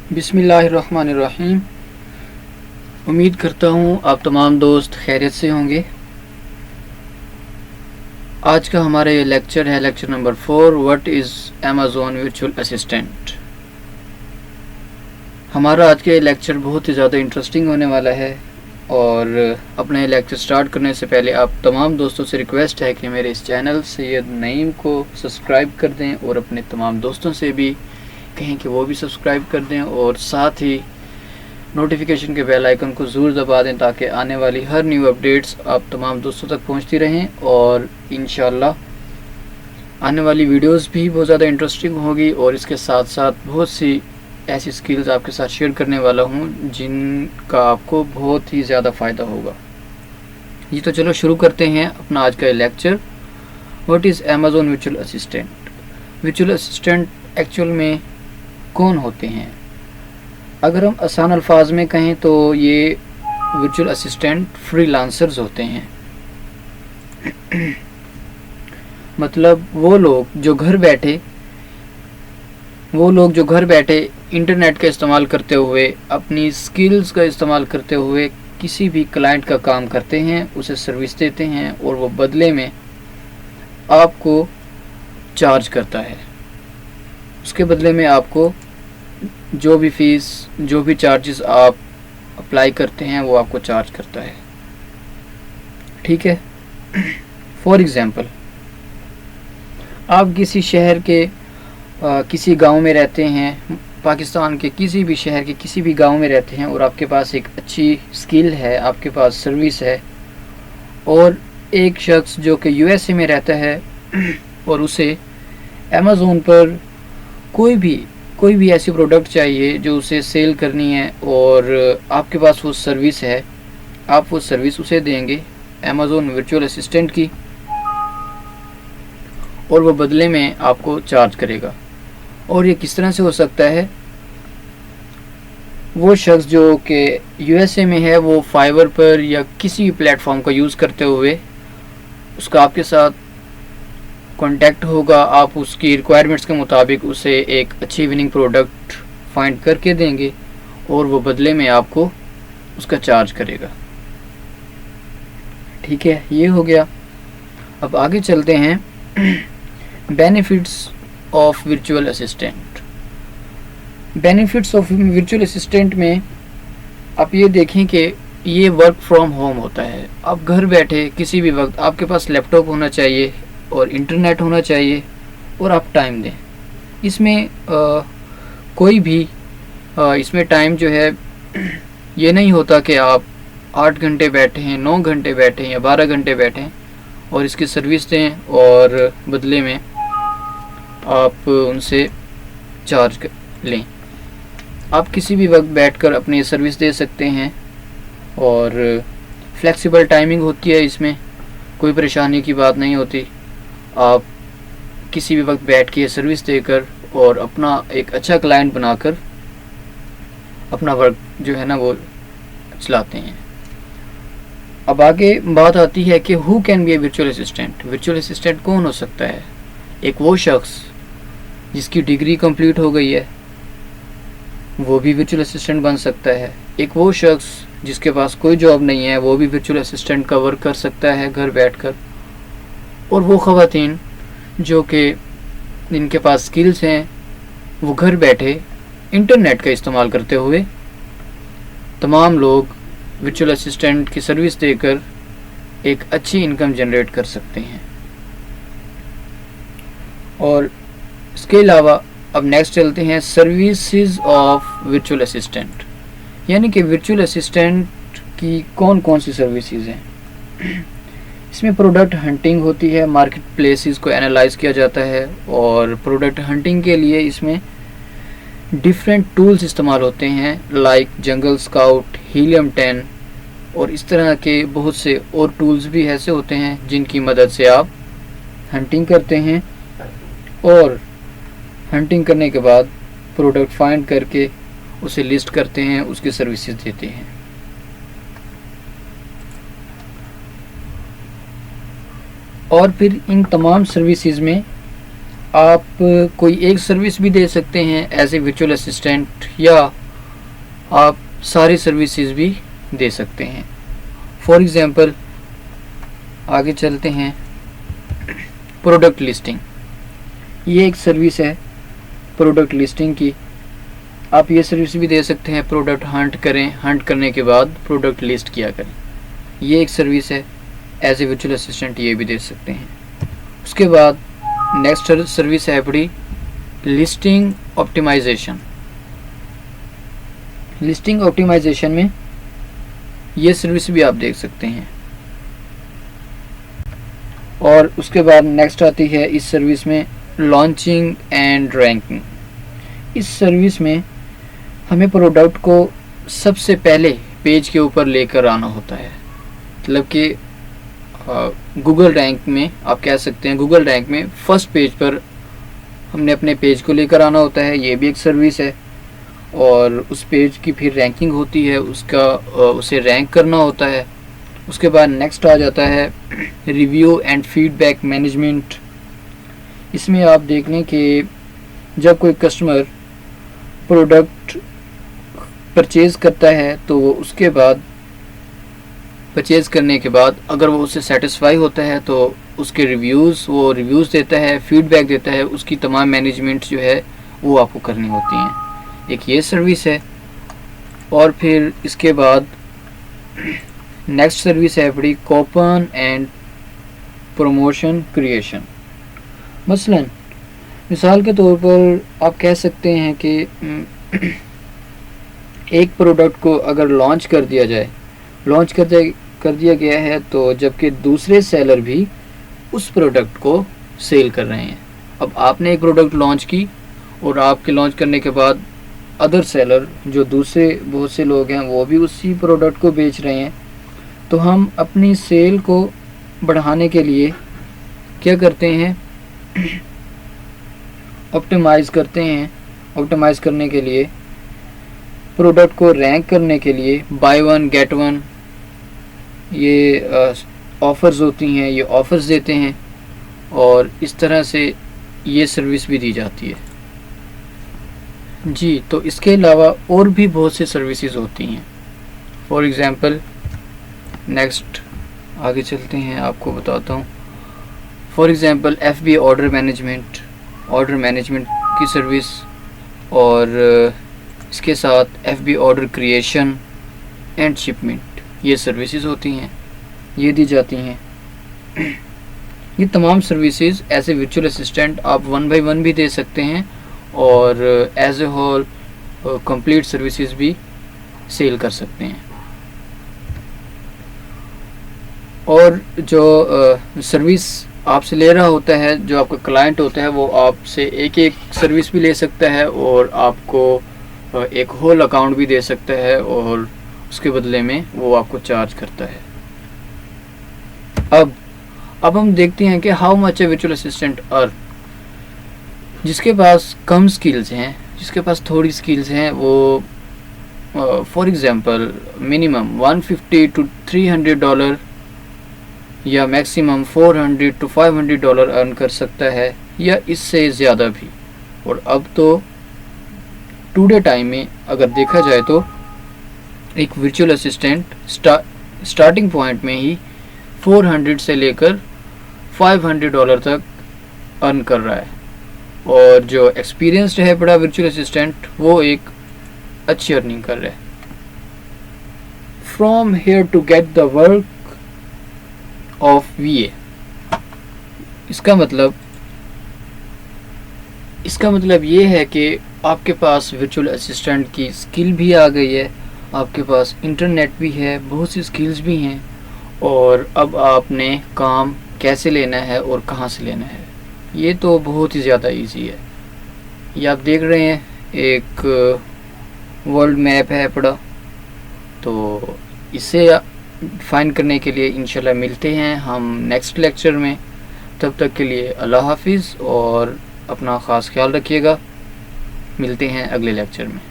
बिस्मिल्लाहिर्रहमानिर्रहीम। उम्मीद करता हूँ आप तमाम दोस्त खैरियत से होंगे। आज का हमारा ये लेक्चर है lecture number 4, what is Amazon virtual assistant. हमारा आज का ये लेक्चर बहुत ही ज़्यादा इंटरेस्टिंग होने वाला है और अपने लेक्चर स्टार्ट करने से पहले आप तमाम दोस्तों से रिक्वेस्ट है कि मेरे इस चैनल सैयद नईम को सब्सक्राइब कर दें और अपने तमाम दोस्तों से भी कहें कि वो भी सब्सक्राइब कर दें और साथ ही नोटिफिकेशन के बेल आइकन को ज़रूर दबा दें ताकि आने वाली हर न्यू अपडेट्स आप तमाम दोस्तों तक पहुंचती रहें और इंशाल्लाह आने वाली वीडियोस भी बहुत ज़्यादा इंटरेस्टिंग होगी और इसके साथ साथ बहुत सी ऐसी स्किल्स आपके साथ शेयर करने वाला हूं जिनका आपको बहुत ही ज़्यादा फ़ायदा होगा। ये तो चलो शुरू करते हैं अपना आज का lecture, what is Amazon virtual assistant. Virtual assistant actual में कौन होते हैं? अगर हम आसान अल्फाज में कहें तो ये वर्चुअल असिस्टेंट फ्रीलांसर्स होते हैं। मतलब वो लोग जो घर बैठे इंटरनेट का इस्तेमाल करते हुए अपनी स्किल्स का इस्तेमाल करते हुए किसी भी क्लाइंट का काम करते हैं, उसे सर्विस देते हैं और वो बदले में आपको चार्ज करता है। उसके बदले में आपको जो भी फीस, जो भी चार्जेस आप अप्लाई करते हैं वो आपको चार्ज करता है। ठीक है। फॉर एग्ज़ाम्पल, आप किसी शहर के किसी गांव में रहते हैं, पाकिस्तान के किसी भी शहर के किसी भी गांव में रहते हैं और आपके पास एक अच्छी स्किल है, आपके पास सर्विस है और एक शख्स जो कि यूएसए में रहता है और उसे अमेज़ॉन पर कोई भी ऐसी प्रोडक्ट चाहिए जो उसे सेल करनी है और आपके पास वो सर्विस है, आप वो सर्विस उसे देंगे अमेज़ॉन वर्चुअल असिस्टेंट की और वो बदले में आपको चार्ज करेगा। और ये किस तरह से हो सकता है? वो शख्स जो कि यूएसए में है वो फाइवर पर या किसी भी प्लेटफॉर्म का यूज़ करते हुए उसका आपके साथ कांटेक्ट होगा, आप उसकी रिक्वायरमेंट्स के मुताबिक उसे एक अच्छी विनिंग प्रोडक्ट फाइंड करके देंगे और वो बदले में आपको उसका चार्ज करेगा। ठीक है, ये हो गया। अब आगे चलते हैं benefits of virtual assistant. Benefits of virtual assistant में आप ये देखें कि ये वर्क फ्रॉम होम होता है। आप घर बैठे किसी भी वक्त आपके पास लैपटॉप होना चाहिए और इंटरनेट होना चाहिए और आप टाइम दें। इसमें कोई भी इसमें टाइम जो है ये नहीं होता कि आप 8 घंटे बैठे हैं, 9 घंटे बैठे हैं या 12 घंटे बैठे हैं और इसकी सर्विस दें और बदले में आप उनसे चार्ज लें। आप किसी भी वक्त बैठकर अपनी सर्विस दे सकते हैं और फ्लेक्सिबल टाइमिंग होती है, इसमें कोई परेशानी की बात नहीं होती। आप किसी भी वक्त बैठ के सर्विस देकर और अपना एक अच्छा क्लाइंट बनाकर अपना वर्क जो है ना वो चलाते हैं। अब आगे बात आती है कि who can be A virtual assistant. Virtual assistant कौन हो सकता है? एक वो शख्स जिसकी डिग्री कंप्लीट हो गई है वो भी वर्चुअल असिस्टेंट बन सकता है। एक वो शख्स जिसके पास कोई जॉब नहीं है वो भी वर्चुअल असिस्टेंट का वर्क कर सकता है घर बैठकर। और वो ख़वातीन जो कि जिनके पास स्किल्स हैं वो घर बैठे इंटरनेट का इस्तेमाल करते हुए तमाम लोग वर्चुअल असिस्टेंट की सर्विस देकर एक अच्छी इनकम जनरेट कर सकते हैं। और इसके अलावा अब नेक्स्ट चलते हैं सर्विसेज ऑफ वर्चुअल असिस्टेंट, यानी कि वर्चुअल असिस्टेंट की कौन कौन सी सर्विसेज हैं। इसमें प्रोडक्ट हंटिंग होती है, मार्केट प्लेसेस को एनालाइज किया जाता है और प्रोडक्ट हंटिंग के लिए इसमें डिफरेंट टूल्स इस्तेमाल होते हैं लाइक जंगल स्काउट, हीलियम 10 और इस तरह के बहुत से और टूल्स भी ऐसे होते हैं जिनकी मदद से आप हंटिंग करते हैं और हंटिंग करने के बाद प्रोडक्ट फाइंड करके उसे लिस्ट करते हैं, उसकी सर्विसेज देते हैं। और फिर इन तमाम सर्विसेज में आप कोई एक सर्विस भी दे सकते हैं एज ए वर्चुअल असिस्टेंट, या آپ ساری سروسز بھی دے سکتے ہیں. فار ایگزامپل آگے چلتے ہیں. پروڈکٹ لسٹنگ، یہ ایک سروس ہے پروڈکٹ لسٹنگ کی. آپ یہ سروس بھی دے سکتے ہیں. پروڈکٹ ہنٹ کریں، ہنٹ کرنے کے بعد پروڈکٹ لسٹ کیا کریں. یہ ایک سروس ہے. ایز اے ورچوئل اسسٹنٹ یہ بھی دے سکتے ہیں. اس کے بعد نیکسٹ سروس ہے اپنی لسٹنگ آپٹیمائزیشن. لسٹنگ آپٹیمائزیشن میں یہ سروس بھی آپ دیکھ سکتے ہیں. اور اس کے بعد نیکسٹ آتی ہے اس سروس میں لانچنگ اینڈ رینکنگ. اس سروس میں ہمیں پروڈکٹ کو سب سے پہلے پیج کے اوپر لے کر آنا ہوتا ہے. مطلب کہ گوگل رینک میں آپ کہہ سکتے ہیں، گوگل رینک میں فرسٹ پیج پر ہم نے اپنے پیج کو لے کر آنا ہوتا ہے. یہ بھی ایک سروس ہے. اور اس پیج کی پھر رینکنگ ہوتی ہے، اسے رینک کرنا ہوتا ہے. اس کے بعد نیکسٹ آ جاتا ہے review and feedback management. اس میں آپ دیکھ لیں کہ جب کوئی کسٹمر پروڈکٹ پرچیز کرتا ہے تو وہ اس کے بعد پرچیز کرنے کے بعد اگر وہ اس سے سیٹسفائی ہوتا ہے تو اس کے وہ ریویوز دیتا ہے، فیڈ بیک دیتا ہے. اس کی تمام مینجمنٹ جو ہے وہ آپ کو کرنی ہوتی ہیں. ایک یہ سروس ہے. اور پھر اس کے بعد نیکسٹ سروس ہے اپنی کوپن اینڈ پروموشن کریشن. مثال کے طور پر آپ کہہ سکتے ہیں کہ ایک پروڈکٹ کو اگر لانچ کر دیا گیا ہے تو جبکہ دوسرے سیلر بھی اس پروڈکٹ کو سیل کر رہے ہیں. اب آپ نے ایک پروڈکٹ لانچ کی اور آپ کے لانچ کرنے کے بعد ادر سیلر جو دوسرے بہت سے لوگ ہیں وہ بھی اسی پروڈکٹ کو بیچ رہے ہیں. تو ہم اپنی سیل کو بڑھانے کے لیے کیا کرتے ہیں؟ آپٹیمائز کرتے ہیں. آپٹیمائز کرنے کے لیے پروڈکٹ کو رینک کرنے کے لیے بائی ون گیٹ ون یہ آفرز ہوتی ہیں، یہ آفرز دیتے ہیں. اور اس طرح سے یہ سروس بھی دی جاتی ہے. جی تو اس کے علاوہ اور بھی بہت سی سروسز ہوتی ہیں. فار ایگزامپل نیکسٹ آگے چلتے ہیں، آپ کو بتاتا ہوں. For example F B order management کی سروس، اور اس کے ساتھ F B order creation and shipment یہ سروسز ہوتی ہیں، یہ دی جاتی ہیں. یہ تمام services as a virtual assistant آپ 1 بائی 1 بھی دے سکتے ہیں اور as a whole complete services بھی سیل کر سکتے ہیں. اور جو سروس آپ سے لے رہا ہوتا ہے، جو آپ کا کلائنٹ ہوتا ہے، وہ آپ سے ایک سروس بھی لے سکتا ہے اور آپ کو ایک ہول اکاؤنٹ بھی دے سکتا ہے اور اس کے بدلے میں وہ آپ کو چارج کرتا ہے. اب ہم دیکھتے ہیں کہ how much a virtual assistant earn. جس کے پاس کم سکلز ہیں، جس کے پاس تھوڑی سکلز ہیں، وہ فار ایگزامپل منیمم $150 to $300 یا میکسیمم $400 to $500 ارن کر سکتا ہے، یا اس سے زیادہ بھی. اور اب تو ٹوڈے ٹائم میں اگر دیکھا جائے تو ایک ورچوئل اسسٹنٹ سٹارٹنگ پوائنٹ میں ہی 400 سے لے کر $500 تک ارن کر رہا ہے. اور جو ایکسپیرینسڈ ہے بڑا ورچوئل اسسٹنٹ، وہ ایک اچھی ارننگ کر رہا ہے. From here to get the work of V A. اس کا مطلب یہ ہے کہ آپ کے پاس ورچوئل اسسٹنٹ کی سکل بھی آ گئی ہے، آپ کے پاس انٹرنیٹ بھی ہے، بہت سی سکلز بھی ہیں، اور اب آپ نے کام کیسے لینا ہے اور کہاں سے لینا ہے، یہ تو بہت ہی زیادہ ایزی ہے. یہ آپ دیکھ رہے ہیں ایک ورلڈ میپ ہے پڑا، تو اسے فائنڈ کرنے کے لیے انشاءاللہ ملتے ہیں ہم نیکسٹ لیکچر میں. تب تک کے لیے اللہ حافظ اور اپنا خاص خیال رکھیے گا. ملتے ہیں اگلے لیکچر میں.